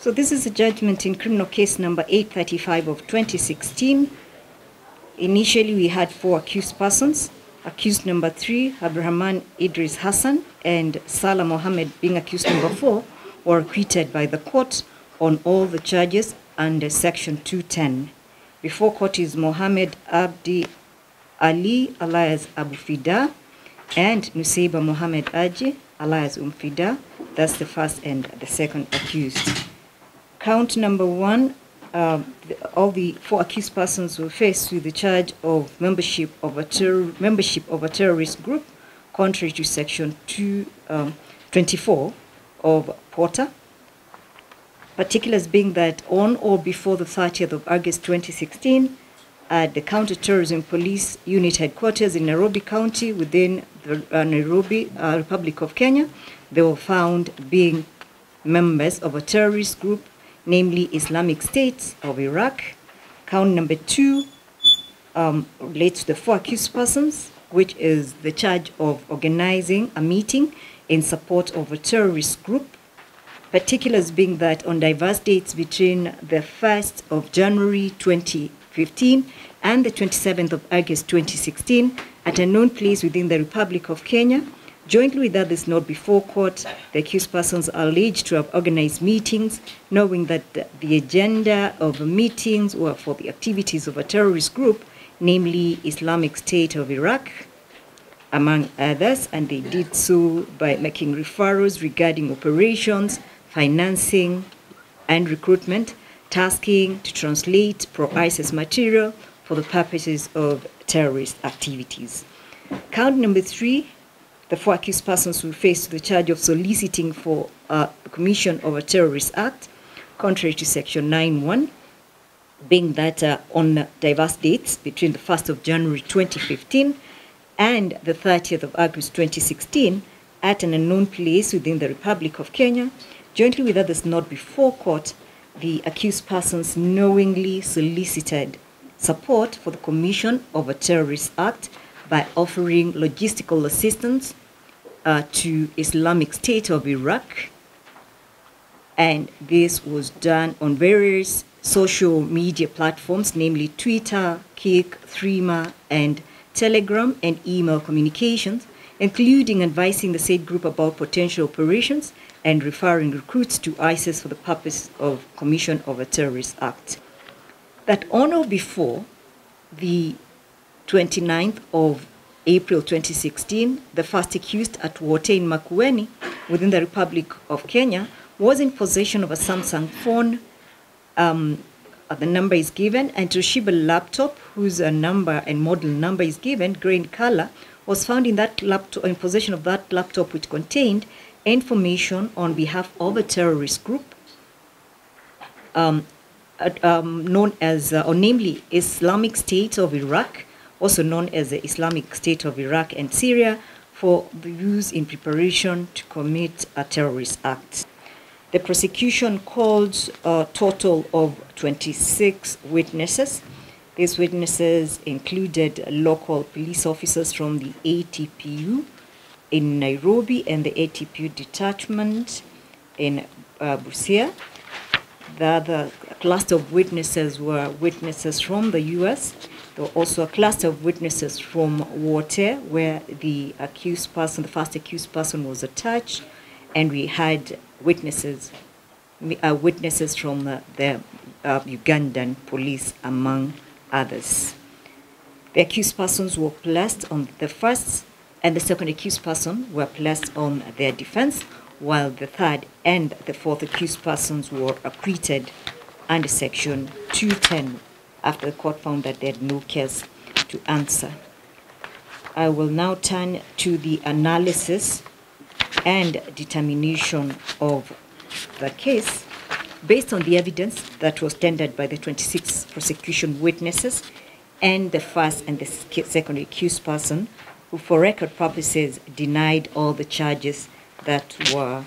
So this is a judgment in criminal case number 835 of 2016. Initially, we had 4 accused persons. Accused number 3, Abdurrahman Idris Hassan, and Salah Mohammed, being accused number 4, were acquitted by the court on all the charges under section 210. Before court is Mohammed Abdi Ali, alias Abu Fida, and Nusaiba Mohammed Aji, alias Fida. That's the first and the second accused. Count number 1, all the 4 accused persons were faced with the charge of membership of a terrorist group, contrary to section 224 of Porter. Particulars being that on or before the 30th of August 2016, at the Counter-Terrorism Police Unit Headquarters in Nairobi County within the Nairobi Republic of Kenya, they were found being members of a terrorist group, namely Islamic State of Iraq. Count number 2 relates to the 4 accused persons, which is the charge of organizing a meeting in support of a terrorist group. Particulars being that on diverse dates between the 1st of January 2015 and the 27th of August 2016, at a known place within the Republic of Kenya, jointly with others not before court, the accused persons are alleged to have organized meetings, knowing that the agenda of the meetings were for the activities of a terrorist group, namely Islamic State of Iraq, among others, and they did so by making referrals regarding operations, financing, and recruitment, tasking to translate pro-ISIS material for the purposes of terrorist activities. Count number 3, the 4 accused persons who faced the charge of soliciting for the commission of a terrorist act, contrary to section 9.1, being that on diverse dates between the 1st of January 2015 and the 30th of August 2016, at an unknown place within the Republic of Kenya, jointly with others not before court, the accused persons knowingly solicited support for the commission of a terrorist act by offering logistical assistance to Islamic State of Iraq. And this was done on various social media platforms, namely Twitter, Kik, Threema, and Telegram, and email communications, including advising the said group about potential operations and referring recruits to ISIS for the purpose of commission of a terrorist act. That on or before the 29th of April 2016, the first accused at Wote in Makueni within the Republic of Kenya was in possession of a Samsung phone. The number is given, and Toshiba laptop, whose number and model number is given, grey in color, was found in that laptop, in possession of that laptop, which contained information on behalf of a terrorist group known as, or namely, Islamic State of Iraq, also known as the Islamic State of Iraq and Syria, for the use in preparation to commit a terrorist act. The prosecution called a total of 26 witnesses. These witnesses included local police officers from the ATPU in Nairobi and the ATPU detachment in Busia. The other cluster of witnesses were witnesses from the US. There were also a cluster of witnesses from Wote, where the accused person, the first accused person, was attached, and we had witnesses from the Ugandan police, among others. The accused persons were placed on the first and the second accused person were placed on their defense, while the third and the fourth accused persons were acquitted under section 210 after the court found that they had no case to answer. I will now turn to the analysis and determination of the case based on the evidence that was tendered by the 26 prosecution witnesses and the first and the second accused person, who for record purposes denied all the charges that were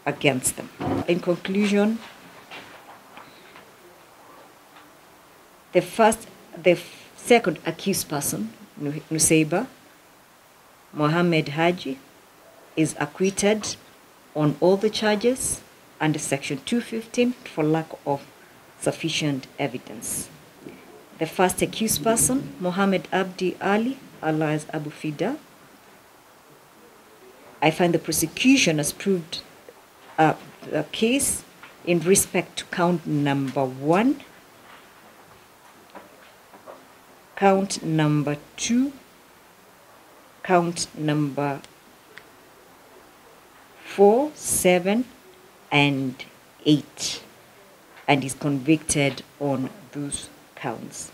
against them. In conclusion, the second accused person, Nusaiba Mohammed Haji, is acquitted on all the charges under Section 215 for lack of sufficient evidence. The first accused person, Mohammed Abdi Ali, alias Abu Fida. I find the prosecution has proved the case in respect to count number 1, count number 2, count number 4, 7, and 8, and is convicted on those counts.